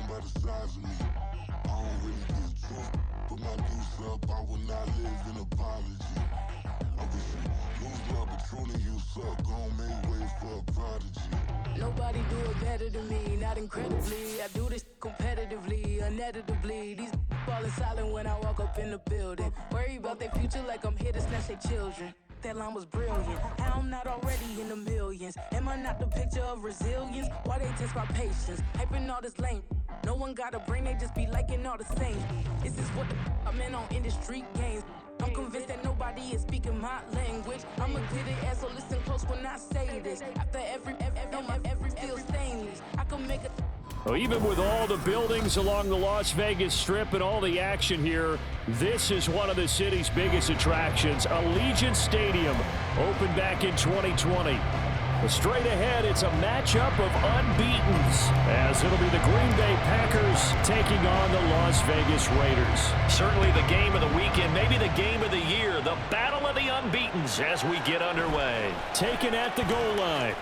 by the size of me. I don't really get drunk. Put my deuce up, I will not live in apology. I wish you lose love, but truly you suck. Gon' make way for a prodigy. Nobody do it better than me, not incredibly. I do this competitively, uneditably. These falling silent when I walk up in the building. Worry about their future like I'm here to snatch their children. That line was brilliant. How I'm not already in the millions? Am I not the picture of resilience? Why they test my patience? Hyping all this lame. No one got a brain, they just be liking all the same. This is what the I'm in on industry games. I'm convinced that nobody is speaking my language. I'm a good ass, so listen close when I say this. After every feel stainless. I can make a Well, even with all the buildings along the Las Vegas Strip and all the action here, this is one of the city's biggest attractions. Allegiant Stadium opened back in 2020. But straight ahead, it's a matchup of unbeatens, as it'll be the Green Bay Packers taking on the Las Vegas Raiders. Certainly the game of the weekend, maybe the game of the year, the battle of the unbeatens as we get underway. Taken at the goal line.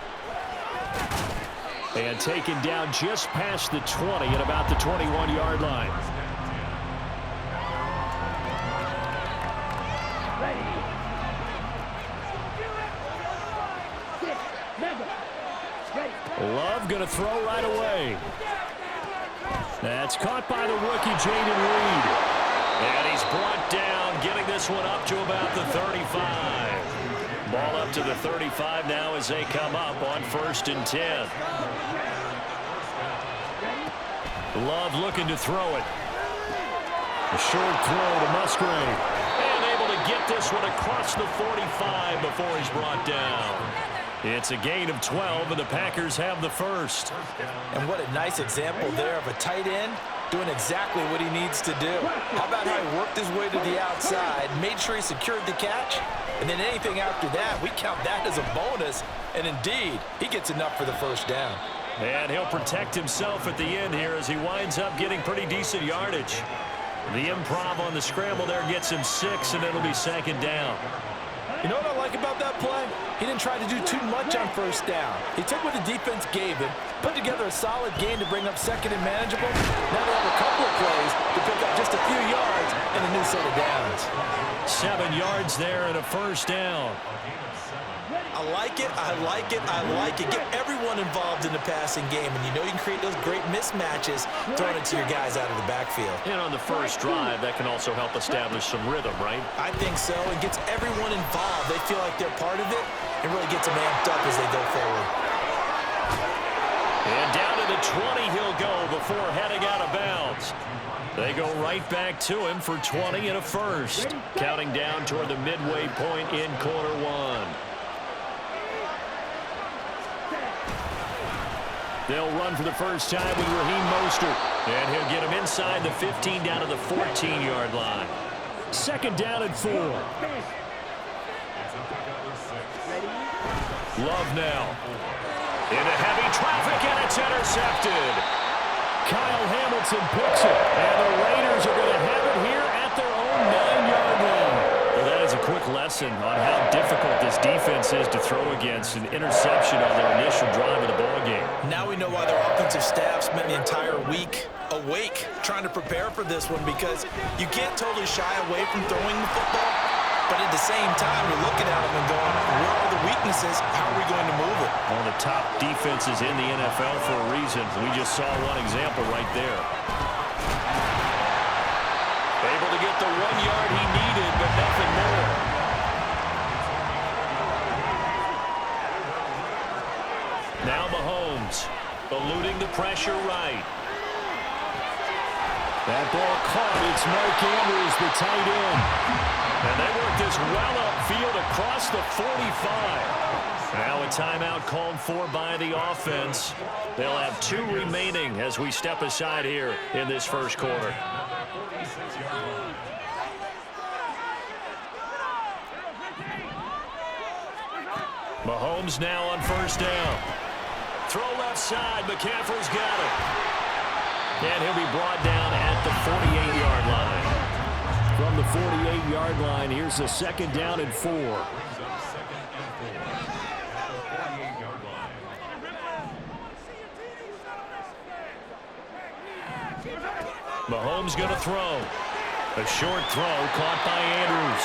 And taken down just past the 20 at about the 21-yard line. Love going to throw right away. That's caught by the rookie, Jaden Reed. And he's brought down, getting this one up to about the 35. Ball up to the 35 now as they come up on 1st and 10. Love looking to throw it. A short throw to Musgrave. And able to get this one across the 45 before he's brought down. It's a gain of 12, and the Packers have the first. And what a nice example there of a tight end doing exactly what he needs to do. How about how he worked his way to the outside, made sure he secured the catch, and then anything after that, we count that as a bonus. And indeed, he gets enough for the first down. And he'll protect himself at the end here as he winds up getting pretty decent yardage. The improv on the scramble there gets him 6, and it'll be 2nd down. You know what I like about that play? He didn't try to do too much on 1st down. He took what the defense gave him, put together a solid game to bring up 2nd and manageable. Now they have a couple of plays to pick up just a few yards and a new set of downs. 7 yards there and a 1st down. I like it, I like it, I like it. Get everyone involved in the passing game, and you know you can create those great mismatches throwing it to your guys out of the backfield. And on the first drive, that can also help establish some rhythm, right? I think so. It gets everyone involved. They feel like they're part of it, and really gets them amped up as they go forward. And down to the 20 he'll go before heading out of bounds. They go right back to him for 20 and a first. Counting down toward the midway point in quarter 1. They'll run for the first time with Raheem Mostert. And he'll get him inside the 15 down to the 14-yard line. 2nd down and 4. Love now. Into heavy traffic, and it's intercepted. Kyle Hamilton picks it. And the Raiders are going to have it here at their own 9-yard line. Well, that is a quick lesson on how difficult this defense is to throw against. An interception on their initial drive of the ballgame. Now we know why their offensive staff spent the entire week awake trying to prepare for this one, because you can't totally shy away from throwing the football, but at the same time, you're looking at them and going, where are the weaknesses? How are we going to move it? One of the top defenses in the NFL for a reason. We just saw one example right there. Able to get the 1 yard he needed, but nothing more. Now Mahomes, eluding the pressure right. That ball caught. It's Mark Andrews, the tight end. And they work this well upfield across the 45. Now a timeout called for by the offense. They'll have 2 remaining as we step aside here in this first quarter. Mahomes now on 1st down. Throw left side. McCaffrey's got it. And he'll be brought down at the 48-yard line. From the 48-yard line, here's the 2nd down and 4. Mahomes going to throw. A short throw caught by Andrews.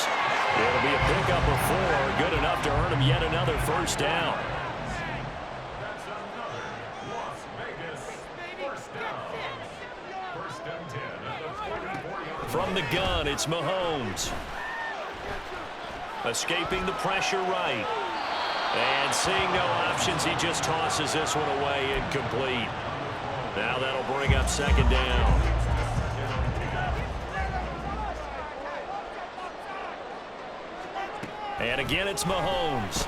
It'll be a pickup of 4. Good enough to earn him yet another first down. From the gun, it's Mahomes. Escaping the pressure right. And seeing no options, he just tosses this one away, incomplete. Now that'll bring up second down. And again, it's Mahomes.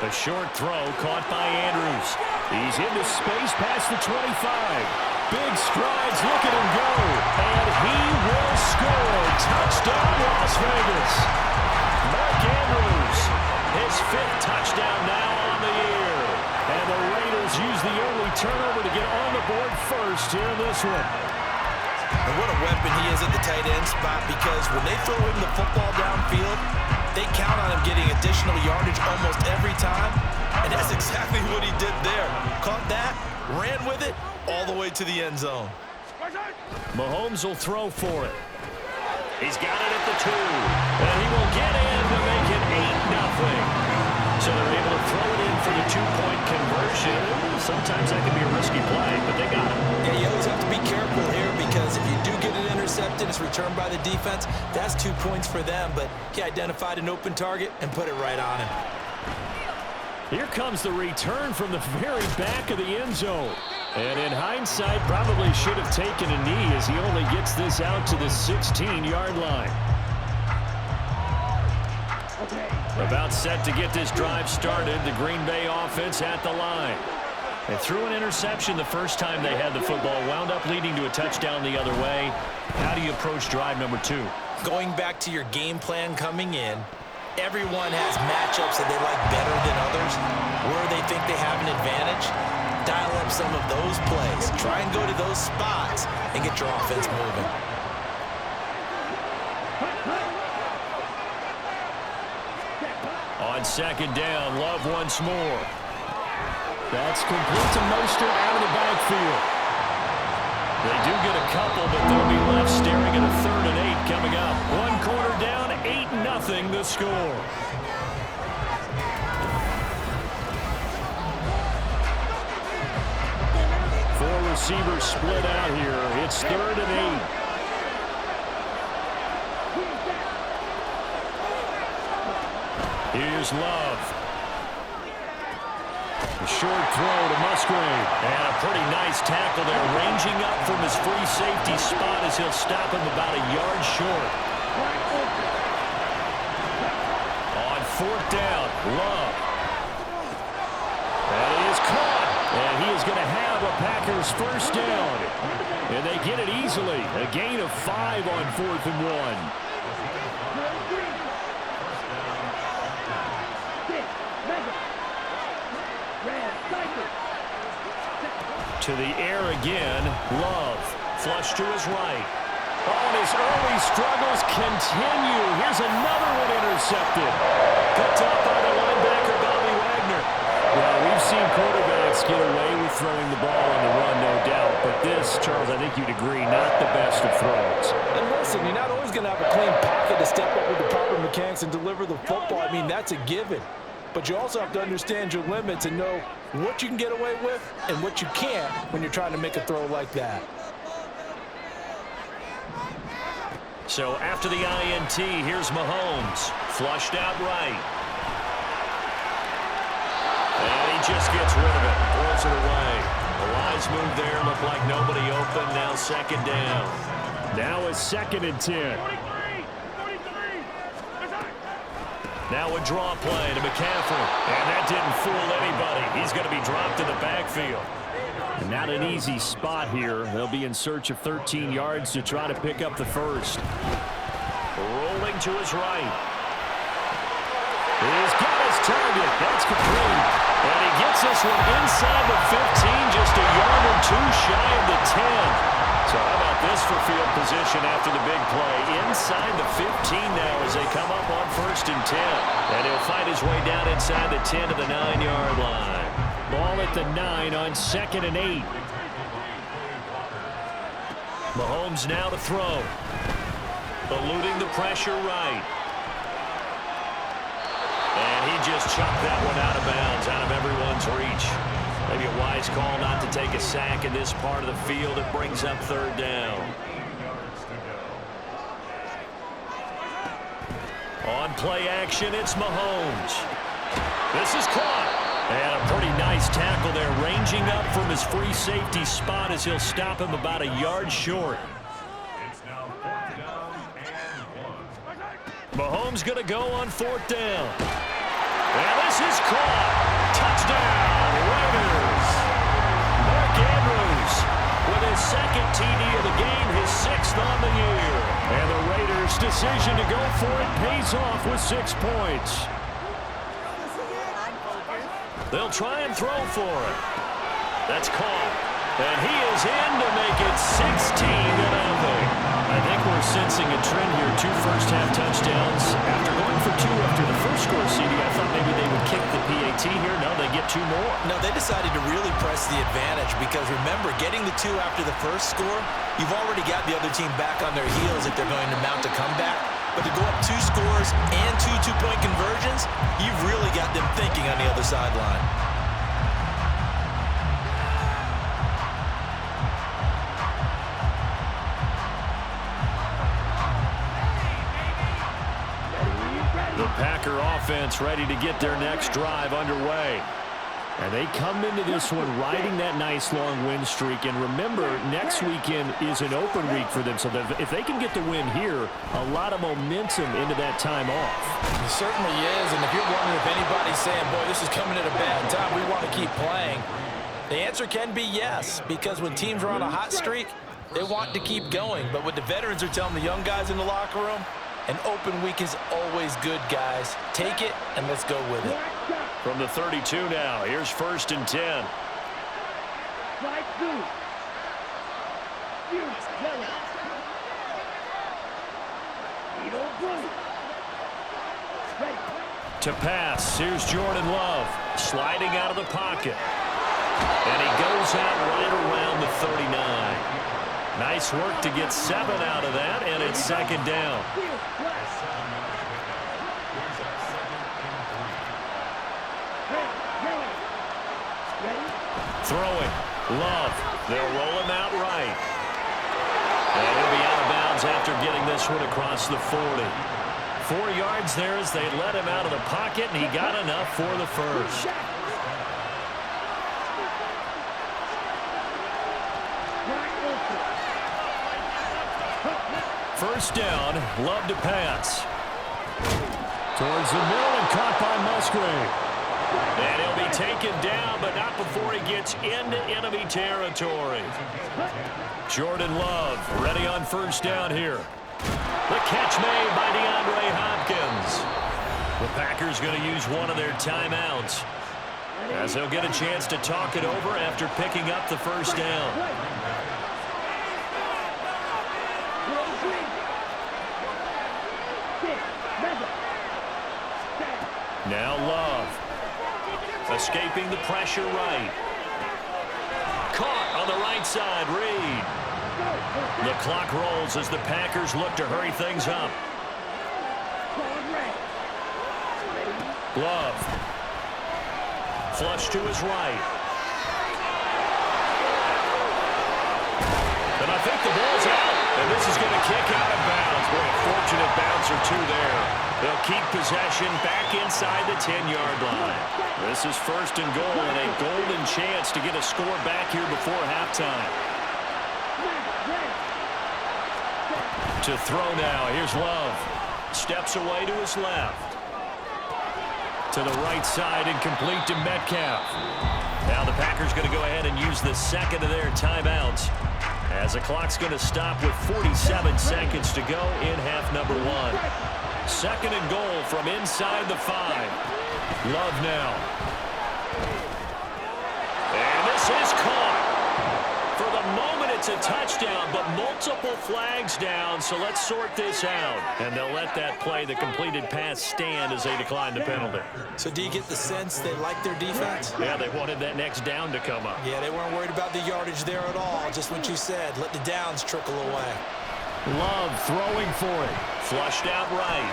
A short throw caught by Andrews. He's into space past the 25. Big strides, look at him go. And he will score. Touchdown, Las Vegas. Mark Andrews, his 5th touchdown now on the year. And the Raiders use the early turnover to get on the board first here in this one. And what a weapon he is at the tight end spot, because when they throw him the football downfield, they count on him getting additional yardage almost every time. And that's exactly what he did there. Caught that, ran with it, all the way to the end zone. Mahomes will throw for it. He's got it at the 2. And he will get in to make it 8-0. So they're able to throw it in for the 2-point conversion. Sometimes that can be a risky play, but they got it. Yeah, you always have to be careful here, because if you do get it intercepted, it's returned by the defense. That's 2 points for them, but he identified an open target and put it right on him. Here comes the return from the very back of the end zone. And in hindsight, probably should have taken a knee, as he only gets this out to the 16-yard line. About set to get this drive started. The Green Bay offense at the line. They threw an interception the first time they had the football, wound up leading to a touchdown the other way. How do you approach drive number 2? Going back to your game plan coming in, everyone has matchups that they like better than others, where they think they have an advantage. Dial up some of those plays. Try and go to those spots and get your offense moving. On second down, Love once more. That's complete to Mostert out of the backfield. They do get a couple, but they'll be left staring at a 3rd and 8 coming up. 1 quarter down, 8-0 the score. Four receivers split out here. It's 3rd and 8. Here's Love. A short throw to Musgrave. And a pretty nice tackle there, ranging up from his free safety spot as he'll stop him about a yard short. On 4th down, Love. And he is caught. And he is going to have a Packers first down. And they get it easily. A gain of 5 on 4th and 1. To the air again, Love. Flush to his right. Oh, and his early struggles continue. Here's another one intercepted. Picked up by the linebacker, Bobby Wagner. Well, we've seen quarterbacks get away with throwing the ball on the run, no doubt. But this, Charles, I think you'd agree, not the best of throws. And listen, you're not always going to have a clean pocket to step up with the proper mechanics and deliver the football. I mean, that's a given. But you also have to understand your limits and know what you can get away with and what you can't when you're trying to make a throw like that. So after the INT, here's Mahomes. Flushed out right. And he just gets rid of it. Throws it away. The wise move there. Looked like nobody open. Now second down. Now a 2nd and 10. Now a draw play to McCaffrey. And that didn't fool anybody. He's going to be dropped in the backfield. And not an easy spot here. They'll be in search of 13 yards to try to pick up the first. Rolling to his right. He's got his target. That's complete. And he gets this one inside the 15, just a yard or 2 shy of the 10. So how about this for field position after the big play? Inside the 15 now as they come up on 1st and 10. And he'll fight his way down inside the 10 to the 9-yard line. Ball at the 9 on 2nd and 8. Mahomes now to throw. Eluding the pressure right. And he just chucked that one out of bounds, out of everyone's reach. Maybe a wise call not to take a sack in this part of the field. It brings up third down. On play action, it's Mahomes. This is caught. And a pretty nice tackle there, ranging up from his free safety spot as he'll stop him about a yard short. Mahomes going to go on fourth down. And this is caught. Touchdown, Raiders. Mark Andrews with his second TD of the game, his sixth on the year. And the Raiders' decision to go for it pays off with 6 points. They'll try and throw for it. That's caught. And he is in to make it 16-0. I think we're sensing a trend here. 2 first-half touchdowns. After going for 2 after the first score, CD, I thought maybe they would kick the PAT here. No, they get 2 more. No, they decided to really press the advantage because, remember, getting the 2 after the first score, you've already got the other team back on their heels if they're going to mount a comeback. But to go up 2 scores and 2 two-point conversions, you've really got them thinking on the other sideline. The Packer offense ready to get their next drive underway. And they come into this one riding that nice long win streak. And remember, next weekend is an open week for them. So if they can get the win here, a lot of momentum into that time off. It certainly is. And if you're wondering if anybody's saying, boy, this is coming at a bad time, we want to keep playing, the answer can be yes. Because when teams are on a hot streak, they want to keep going. But what the veterans are telling the young guys in the locker room, an open week is always good, guys. Take it, and let's go with it. From the 32 now, here's 1st and 10. To pass, here's Jordan Love, sliding out of the pocket. And he goes out right around the 39. Nice work to get 7 out of that, and it's 2nd down. Throwing, Love. They'll roll him out right. And he'll be out of bounds after getting this one across the 40. 4 yards there as they let him out of the pocket, and he got enough for the first. First down, Love to pass. Towards the middle and caught by Musgrave. And he'll be taken down, but not before he gets into enemy territory. Jordan Love ready on first down here. The catch made by DeAndre Hopkins. The Packers going to use one of their timeouts as they'll get a chance to talk it over after picking up the first down. Now Love. Escaping the pressure right. Caught on the right side, Reed. The clock rolls as the Packers look to hurry things up. Love. Flush to his right. And I think the ball's out. And this is going to kick out of bounds. Boy, a fortunate bounce or 2 there. They'll keep possession back inside the 10-yard line. This is 1st and goal and a golden chance to get a score back here before halftime. To throw now. Here's Love. Steps away to his left. To the right side and complete to Metcalf. Now the Packers going to go ahead and use the second of their timeouts as the clock's going to stop with 47 seconds to go in half number 1. 2nd and goal from inside the 5. Love now. And this is caught. For the moment, it It's a touchdown, but multiple flags down, so let's sort this out. And they'll let that play, the completed pass, stand as they decline the penalty. So do you get the sense they like their defense? Yeah, they wanted that next down to come up. Yeah, they weren't worried about the yardage there at all. Just what you said. Let the downs trickle away. Love throwing for it. Flushed out right.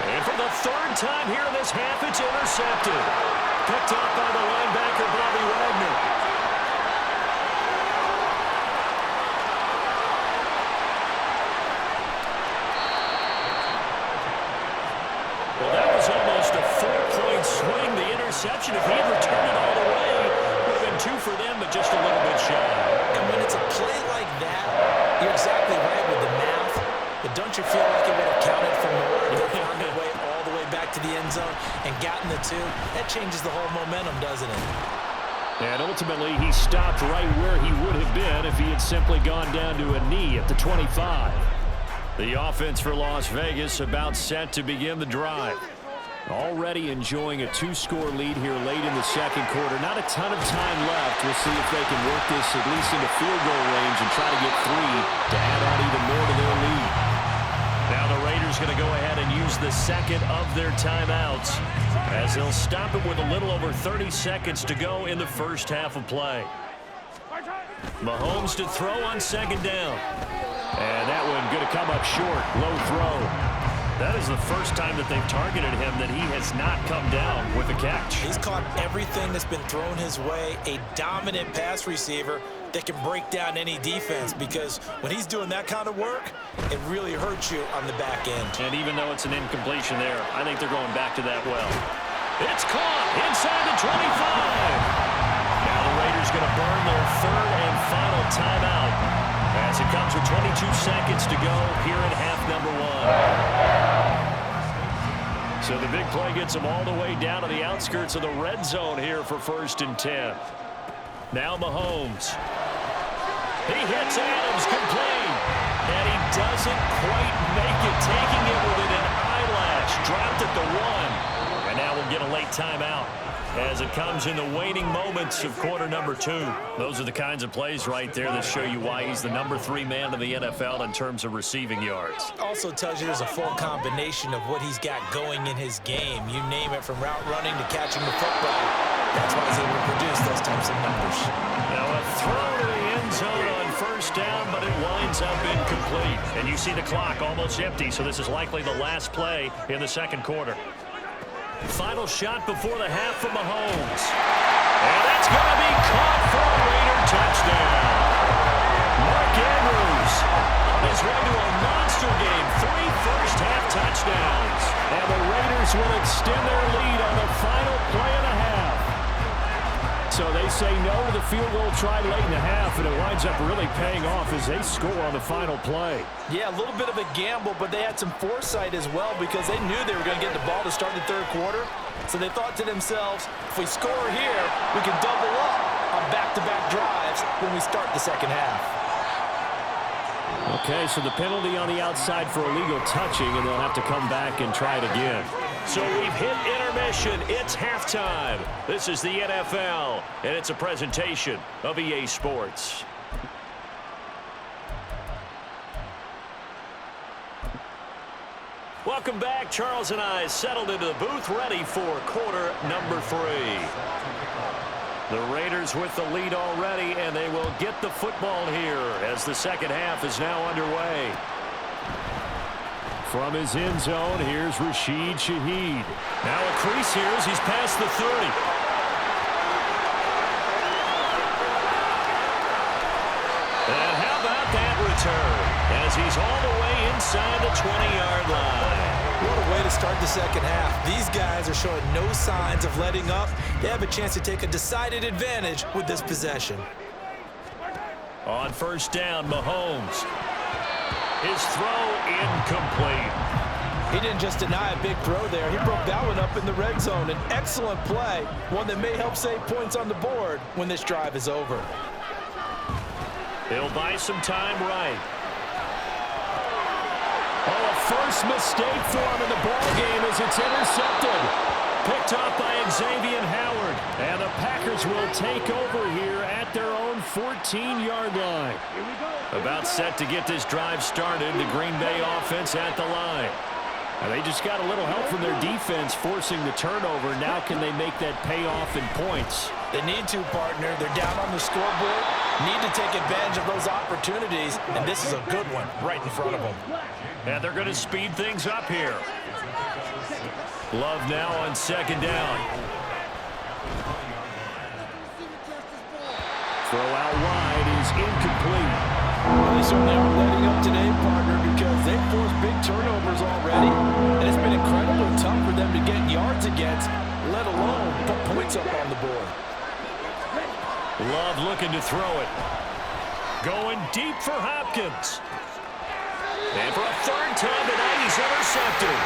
And for the third time here in this half, it's intercepted. Picked up by the linebacker, Bobby Wagner. Well, that was almost a 4-point swing. The interception, if he had returned it all the way, would have been 2 for them, but just a little bit shy. And when it's a play like that, you're exactly right with the math. But don't you feel like it would have counted for more if they found their way all the way back to the end zone and gotten the 2? That changes the whole momentum, doesn't it? And ultimately, he stopped right where he would have been if he had simply gone down to a knee at the 25. The offense for Las Vegas about set to begin the drive. Already enjoying a 2-score lead here late in the second quarter. Not a ton of time left. We'll see if they can work this at least into field goal range and try to get 3 to add on even more to their lead. Now the Raiders going to go ahead and use the second of their timeouts as they'll stop it with a little over 30 seconds to go in the first half of play. Mahomes to throw on second down. And that one going to come up short. Low throw. That is the first time that they've targeted him that he has not come down with a catch. He's caught everything that's been thrown his way. A dominant pass receiver that can break down any defense, because when he's doing that kind of work, it really hurts you on the back end. And even though it's an incompletion there, I think they're going back to that well. It's caught inside the 25. Now the Raiders going to burn their third and final timeout as it comes with 22 seconds to go here in half number 1. So the big play gets them all the way down to the outskirts of the red zone here for 1st and 10. Now Mahomes. He hits Adams complete. And he doesn't quite make it, taking it within an eyelash. Dropped at the 1. And now we'll get a late timeout as it comes in the waning moments of quarter number 2. Those are the kinds of plays right there that show you why he's the number 3 man in the NFL in terms of receiving yards. Also tells you there's a full combination of what he's got going in his game. You name it, from route running to catching the football. That's why he's able to produce those types of numbers. Now a throw to the end zone on first down, but it winds up incomplete. And you see the clock almost empty, so this is likely the last play in the second quarter. Final shot before the half from Mahomes. And that's going to be caught for a Raider touchdown. Mark Andrews on his way to a monster game. 3 first-half touchdowns. And the Raiders will extend their lead on the final play of the half. So they say no to the field goal try late in the half, and it winds up really paying off as they score on the final play. Yeah, a little bit of a gamble, but they had some foresight as well, because they knew they were going to get the ball to start the third quarter. So they thought to themselves, if we score here, we can double up on back-to-back drives when we start the second half. Okay, so the penalty on the outside for illegal touching, and they'll have to come back and try it again. So we've hit intermission. It's halftime. This is the NFL, and it's a presentation of EA Sports. Welcome back. Charles and I settled into the booth, ready for quarter number 3. The Raiders with the lead already, and they will get the football here as the second half is now underway. From his end zone, here's Rashid Shaheed. Now a crease here as he's past the 30. And how about that return as he's all the way inside the 20-yard line. What a way to start the second half. These guys are showing no signs of letting up. They have a chance to take a decided advantage with this possession. On first down, Mahomes. His throw incomplete. He didn't just deny a big throw there. He broke that one up in the red zone. An excellent play, one that may help save points on the board when this drive is over. He'll buy some time right. Oh, a first mistake for him in the ball game as it's intercepted. Picked off by Xavier Howard. And the Packers will take over here at their own 14-yard line. About set to get this drive started. The Green Bay offense at the line. And they just got a little help from their defense forcing the turnover. Now can they make that pay off in points? They need to, partner. They're down on the scoreboard. Need to take advantage of those opportunities, and this is a good one right in front of them. And they're going to speed things up here. Love now on second down. Throw out wide is incomplete. Well, they certainly aren't letting up today, partner, because they've forced big turnovers already, and it's been incredibly tough for them to get yards against, let alone put points up on the board. Love looking to throw it. Going deep for Hopkins. And for a third time tonight, he's intercepted.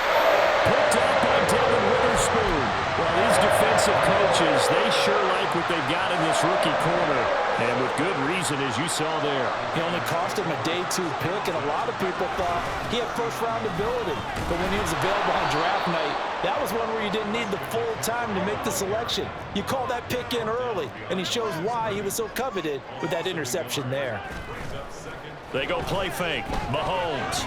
Picked up by Devin Witherspoon. Well, these defensive coaches, they sure like what they've got in this rookie corner. And with good reason, as you saw there. He only cost him a day 2 pick, and a lot of people thought he had first-round ability. But when he was available on draft night, that was one where you didn't need the full time to make the selection. You call that pick in early, and he shows why he was so coveted with that interception there. They go play fake. Mahomes.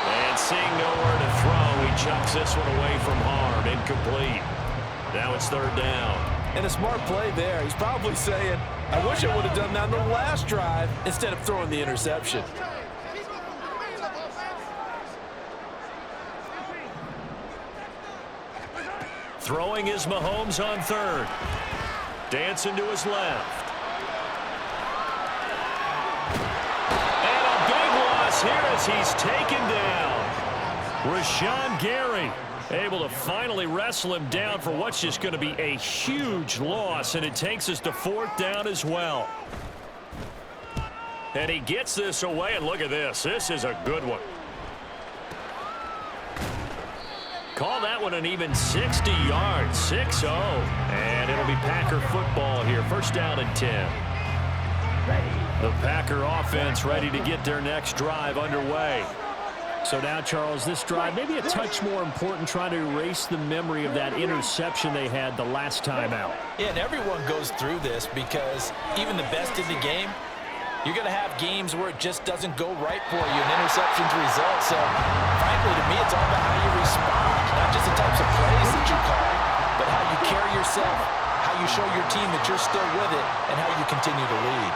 And seeing nowhere to throw, he chucks this one away from harm. Incomplete. Now it's third down. And a smart play there. He's probably saying, I wish I would have done that on the last drive instead of throwing the interception. Throwing is Mahomes on third. Dancing to his left. And a big loss here as he's taken down. Rashawn Gary able to finally wrestle him down for what's just going to be a huge loss, and it takes us to fourth down as well. And he gets this away, and look at this. This is a good one. Call that one an even 60 yards, 6-0. And it'll be Packer football here. First down and 10. The Packer offense ready to get their next drive underway. So now, Charles, this drive maybe a touch more important, trying to erase the memory of that interception they had the last time out. Yeah, and everyone goes through this because even the best in the game, you're going to have games where it just doesn't go right for you, and interceptions result. So, frankly, to me, it's all about how you respond, not just the types of plays that you call, but how you carry yourself, how you show your team that you're still with it, and how you continue to lead.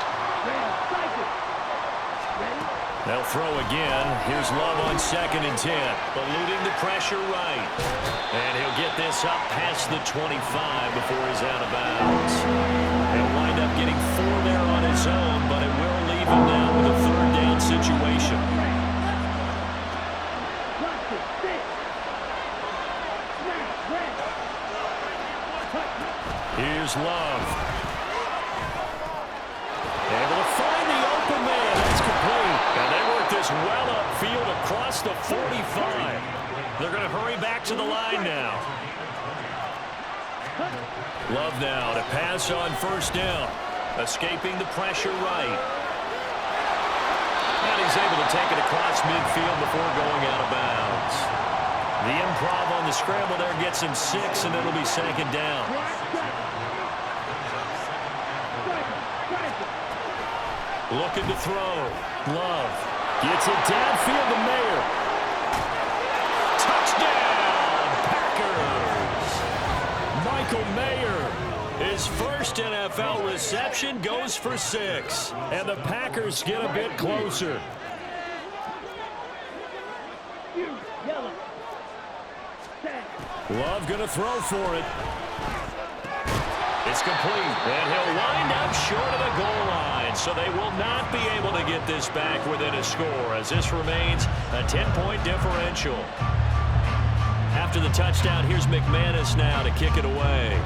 They'll throw again. Here's Love on second and 10. Eluding the pressure right. And he'll get this up past the 25 before he's out of bounds. He'll wind up getting 4 there on his own, but it will leave him now with a third down situation. Here's Love. Able to find the open man. That's complete. And they work this well upfield across the 45. They're going to hurry back to the line now. Love now to pass on first down. Escaping the pressure right. And he's able to take it across midfield before going out of bounds. The improv on the scramble there gets him 6, and it'll be second down. Looking to throw. Love gets it downfield to Mayer. Touchdown, Packers! Michael Mayer, his first NFL reception, goes for 6. And the Packers get a bit closer. Love going to throw for it. It's complete, and he'll wind up short of the goal line, so they will not be able to get this back within a score, as this remains a 10-point differential. After the touchdown, here's McManus now to kick it away.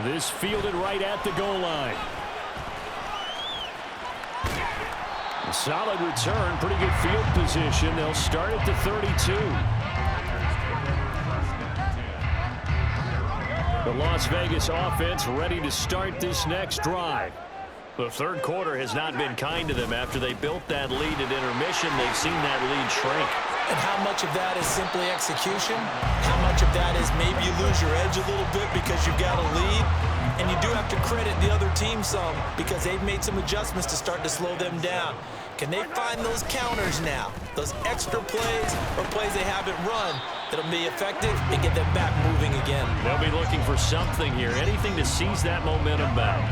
This fielded right at the goal line. A solid return, pretty good field position. They'll start at the 32. The Las Vegas offense ready to start this next drive. The third quarter has not been kind to them. After they built that lead at intermission, they've seen that lead shrink. And how much of that is simply execution? How much of that is maybe you lose your edge a little bit because you've got a lead? And you do have to credit the other team some because they've made some adjustments to start to slow them down. Can they find those counters now, those extra plays or plays they haven't run that'll be effective and get them back moving again? They'll be looking for something here, anything to seize that momentum back.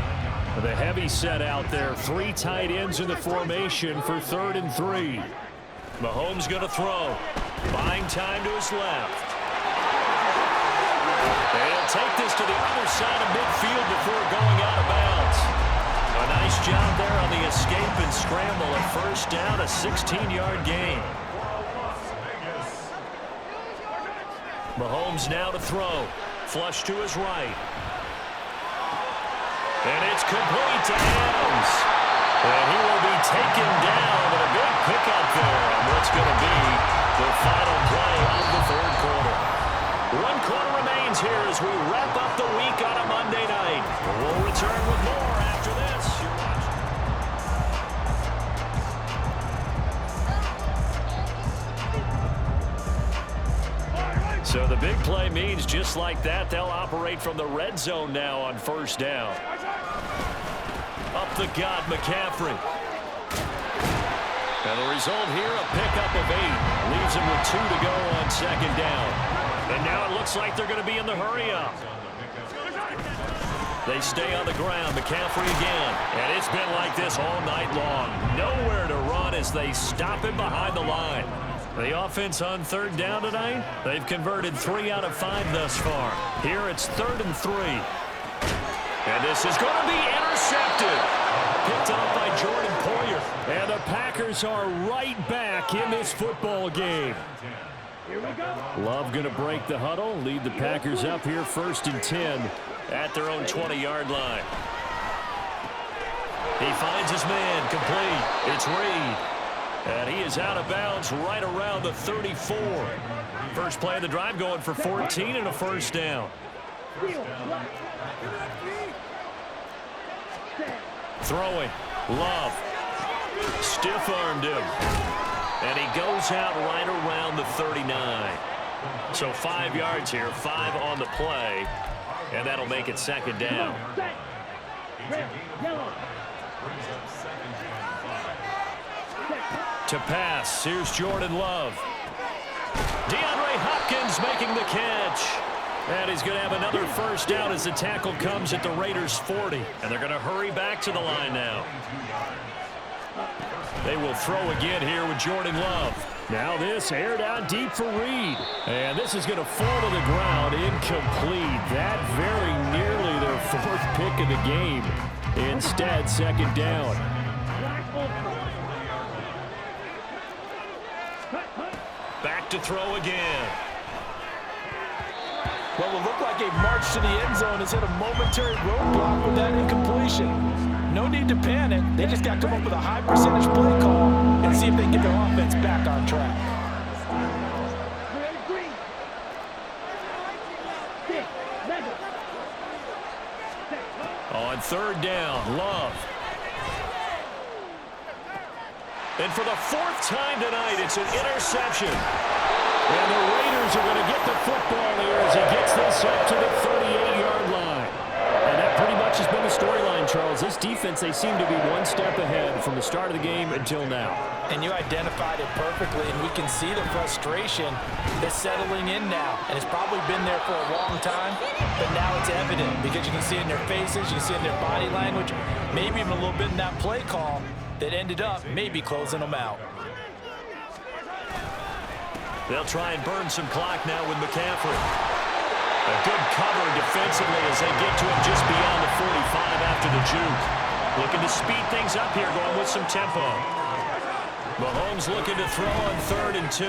The heavy set out there, 3 tight ends in the formation for 3rd and 3. Mahomes going to throw. Buying time to his left. And he'll take this to the other side of midfield before going out of bounds. A nice job there on the escape and scramble. A first down, a 16-yard gain. Mahomes now to throw. Flush to his right. And it's complete to Adams. And he will be taken down with a big pickup there on what's going to be the final play of the 3rd quarter. 1 quarter remains here as we wrap up the week on a Monday night. We'll return with more after this. So the big play means just like that, they'll operate from the red zone now on 1st down. Up the gut, McCaffrey. And the result here, a pickup of 8. Leaves him with 2 to go on 2nd down. And now it looks like they're going to be in the hurry-up. They stay on the ground. McCaffrey again. And it's been like this all night long. Nowhere to run as they stop him behind the line. The offense on 3rd down tonight, they've converted 3 out of 5 thus far. Here it's 3rd and 3. And this is going to be intercepted. Picked up by Jordan Poyer. And the Packers are right back in this football game. Love going to break the huddle, lead the Packers up here 1st and 10 at their own 20-yard line. He finds his man complete. It's Reed. And he is out of bounds right around the 34. First play of the drive going for 14 and a first down. Throwing. Love. Stiff-armed him. And he goes out right around the 39. So 5 yards here, 5 on the play. And that'll make it 2nd down. To pass, here's Jordan Love. DeAndre Hopkins making the catch. And he's going to have another first down as the tackle comes at the Raiders' 40. And they're going to hurry back to the line now. They will throw again here with Jordan Love. Now this aired out deep for Reed. And this is going to fall to the ground incomplete. That very nearly their 4th pick of the game. Instead, 2nd down. Back to throw again. Well, it looked like a march to the end zone has hit a momentary roadblock with that incompletion. No need to panic. They just got to come up with a high percentage play call and see if they can get their offense back on track. On 3rd down, Love. And for the 4th time tonight, it's an interception. And the Raiders are going to get the football here as he gets this up to the 38-yard line. And that pretty much has been the storyline, Charles. This defense, they seem to be 1 step ahead from the start of the game until now. And you identified it perfectly, and we can see the frustration that's settling in now. And it's probably been there for a long time, but now it's evident because you can see it in their faces, you can see it in their body language, maybe even a little bit in that play call that ended up maybe closing them out. They'll try and burn some clock now with McCaffrey. A good cover defensively as they get to him just beyond the 45 after the juke. Looking to speed things up here, going with some tempo. Mahomes looking to throw on 3rd and 2.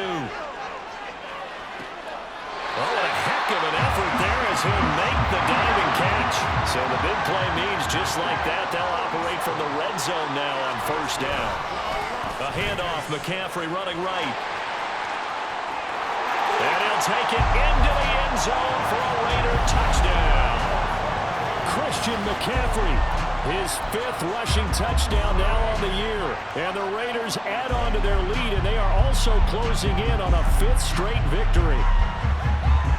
Oh, what a heck of an effort there as he'll make the diving catch. So the big play means just like that, they'll operate from the red zone now on 1st down. A handoff, McCaffrey running right. And he'll take it into the end zone for a Raider touchdown. Christian McCaffrey, his 5th rushing touchdown now on the year. And the Raiders add on to their lead, and they are also closing in on a 5th straight victory.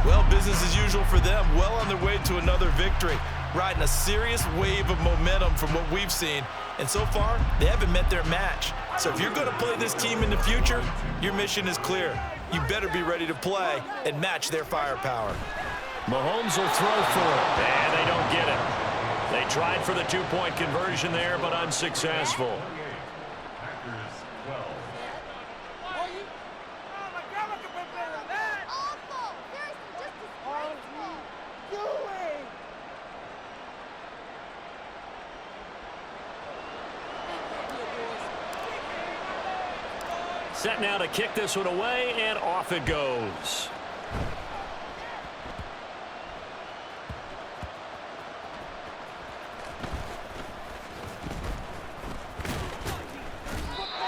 Well, business as usual for them. Well on their way to another victory. Riding a serious wave of momentum from what we've seen. And so far, they haven't met their match. So if you're going to play this team in the future, your mission is clear. You better be ready to play and match their firepower. Mahomes will throw for it. And they don't get it. They tried for the 2-point conversion there, but unsuccessful. Set now to kick this one away, and off it goes.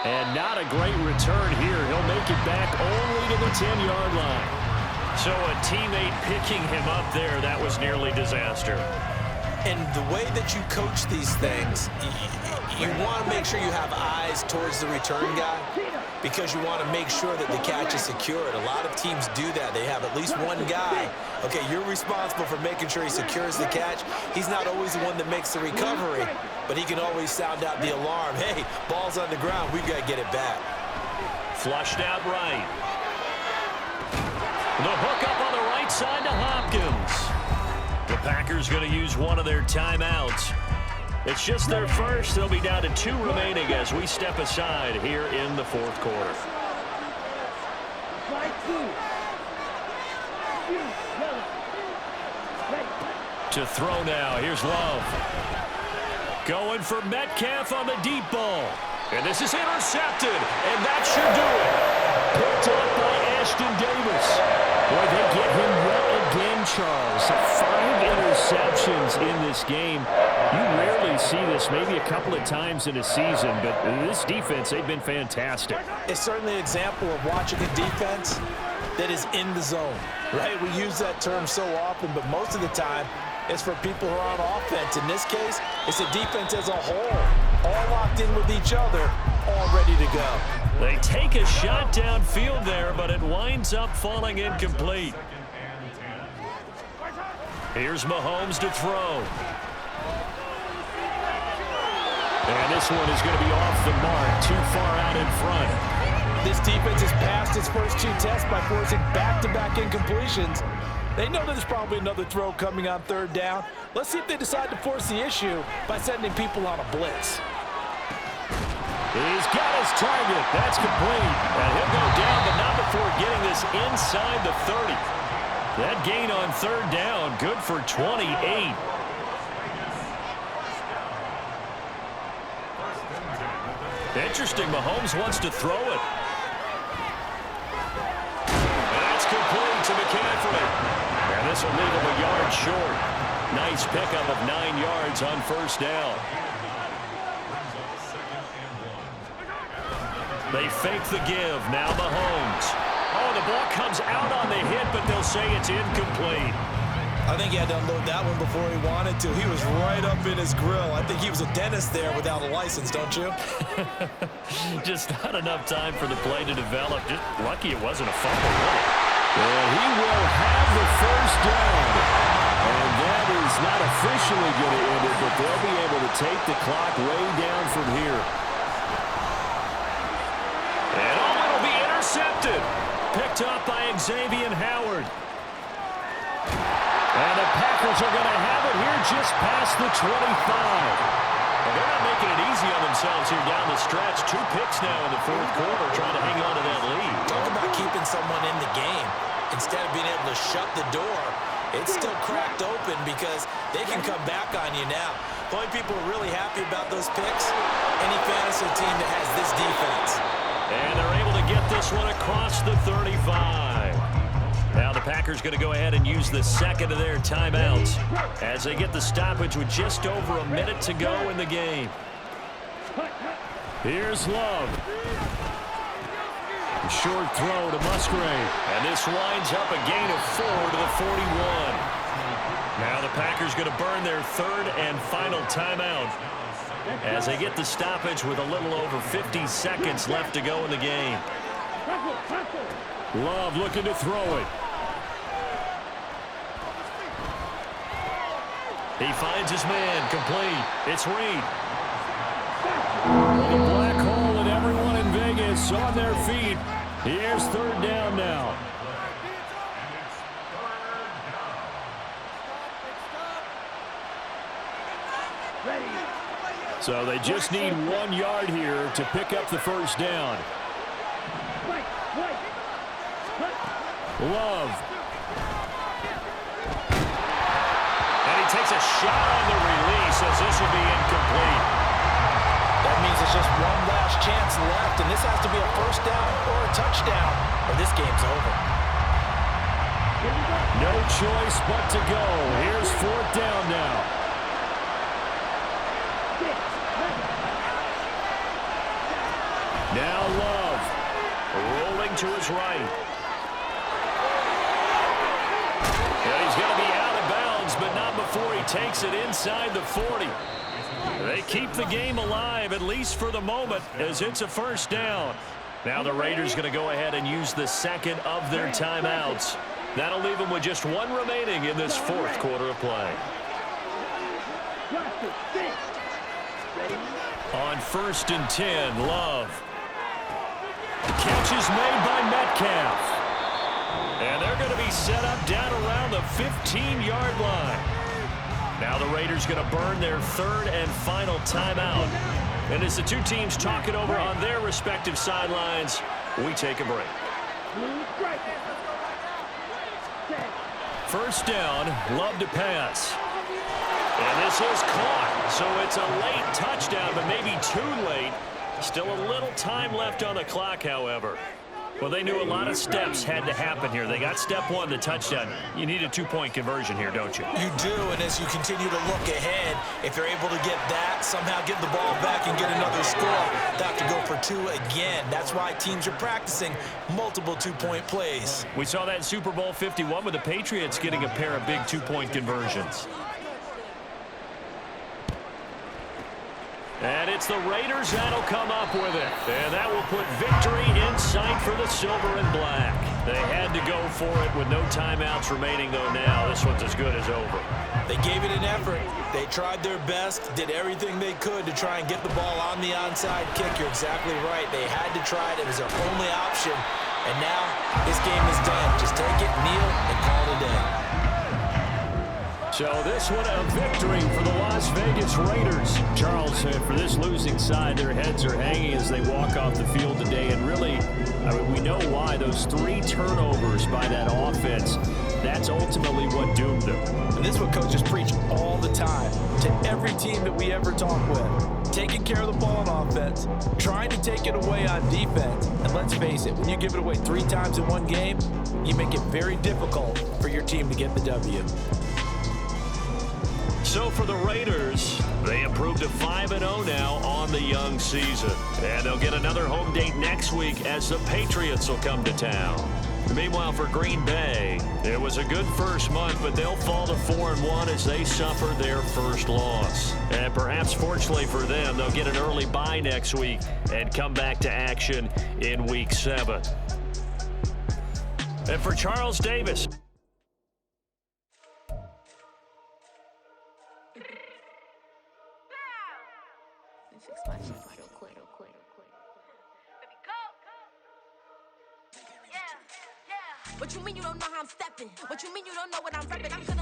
And not a great return here. He'll make it back only to the 10-yard line. So a teammate picking him up there, that was nearly disaster. And the way that you coach these things, you want to make sure you have eyes towards the return guy because you want to make sure that the catch is secured. A lot of teams do that. They have at least one guy. Okay, you're responsible for making sure he secures the catch. He's not always the one that makes the recovery, but he can always sound out the alarm. Hey, ball's on the ground. We've got to get it back. Flushed out right. The hook up on the right side to Hopkins. The Packers going to use one of their timeouts. It's just their first. They'll be down to 2 remaining as we step aside here in the 4th quarter. To throw now. Here's Love. Going for Metcalf on the deep ball. And this is intercepted. And that should do it. Picked up by Ashton Davis. Boy, they get him yet again, Charles. 5 interceptions in this game. You rarely see this, maybe a couple of times in a season, but this defense, they've been fantastic. It's certainly an example of watching a defense that is in the zone, right? We use that term so often, but most of the time, it's for people who are on offense. In this case, it's a defense as a whole, all locked in with each other, all ready to go. They take a shot downfield there, but it winds up falling incomplete. Here's Mahomes to throw. And this one is going to be off the mark, too far out in front. This defense has passed its first 2 tests by forcing back-to-back incompletions. They know there's probably another throw coming on 3rd down. Let's see if they decide to force the issue by sending people on a blitz. He's got his target. That's complete. And he'll go down, but not before getting this inside the 30. That gain on 3rd down, good for 28. Interesting, Mahomes wants to throw it. And that's complete to McCaffrey. And this will leave him a yard short. Nice pickup of 9 yards on 1st down. They fake the give. Now Mahomes. Oh, the ball comes out on the hit, but they'll say it's incomplete. I think he had to unload that one before he wanted to. He was right up in his grill. I think he was a dentist there without a license, don't you? Just not enough time for the play to develop. Just lucky it wasn't a fumble. And he will have the 1st down. And that is not officially going to end it, but they'll be able to take the clock way down from here. And it'll be intercepted. Picked up by Xavier Howard. And the Packers are going to have it here just past the 25. Well, they're not making it easy on themselves here down the stretch. 2 picks now in the 4th quarter trying to hang on to that lead. Talk about keeping someone in the game. Instead of being able to shut the door, it's still cracked open because they can come back on you now. The only people are really happy about those picks, any fantasy team that has this defense. And they're able to get this one across the 35. Now the Packers going to go ahead and use the 2nd of their timeouts as they get the stoppage with just over a minute to go in the game. Here's Love. A short throw to Musgrave. And this winds up a gain of 4 to the 41. Now the Packers going to burn their 3rd and final timeout as they get the stoppage with a little over 50 seconds left to go in the game. Love looking to throw it. He finds his man, complete. It's Reed. The black hole and everyone in Vegas on their feet. Here's third down now. So they just need 1 yard here to pick up the first down. Love. And he takes a shot on the release as this will be incomplete. That means it's just one last chance left, and this has to be a first down or a touchdown, or this game's over. No choice but to go. Here's fourth down now. Now Love. Rolling to his right. And he's going to be out of bounds, but not before he takes it inside the 40. They keep the game alive, at least for the moment, as it's a first down. Now the Raiders going to go ahead and use the second of their timeouts. That'll leave them with just one remaining in this fourth quarter of play. On 1st and 10, Love. Catch is made by Metcalf. And they're going to be set up down around the 15-yard line. Now the Raiders going to burn their third and final timeout. And as the two teams talk it over on their respective sidelines, we take a break. First down, Love to pass. And this is caught, so it's a late touchdown, but maybe too late. Still a little time left on the clock, however. Well, they knew a lot of steps had to happen here. They got step one, the touchdown. You need a two-point conversion here, don't you? You do, and as you continue to look ahead, if they're able to get that, somehow give the ball back and get another score, they have to go for two again. That's why teams are practicing multiple two-point plays. We saw that in Super Bowl 51 with the Patriots getting a pair of big two-point conversions. And it's the Raiders that'll come up with it. And that will put victory in sight for the silver and black. They had to go for it with no timeouts remaining, though now this one's as good as over. They gave it an effort. They tried their best, did everything they could to try and get the ball on the onside kick. You're exactly right. They had to try it. It was their only option. And now this game is done. Just take it, kneel, and call it a day. So this one a victory for the Las Vegas Raiders. Charles, for this losing side, their heads are hanging as they walk off the field today. And really, I mean, we know why. Those 3 turnovers by that offense, that's ultimately what doomed them. And this is what coaches preach all the time to every team that we ever talk with. Taking care of the ball on offense, trying to take it away on defense. And let's face it, when you give it away 3 times in one game, you make it very difficult for your team to get the W. So for the Raiders, they improved to 5-0 now on the young season. And they'll get another home date next week as the Patriots will come to town. Meanwhile, for Green Bay, it was a good first month, but they'll fall to 4-1 as they suffer their first loss. And perhaps fortunately for them, they'll get an early bye next week and come back to action in Week 7. And for Charles Davis, What you mean you don't know how I'm stepping? What you mean you don't know what I'm repping? I'm gonna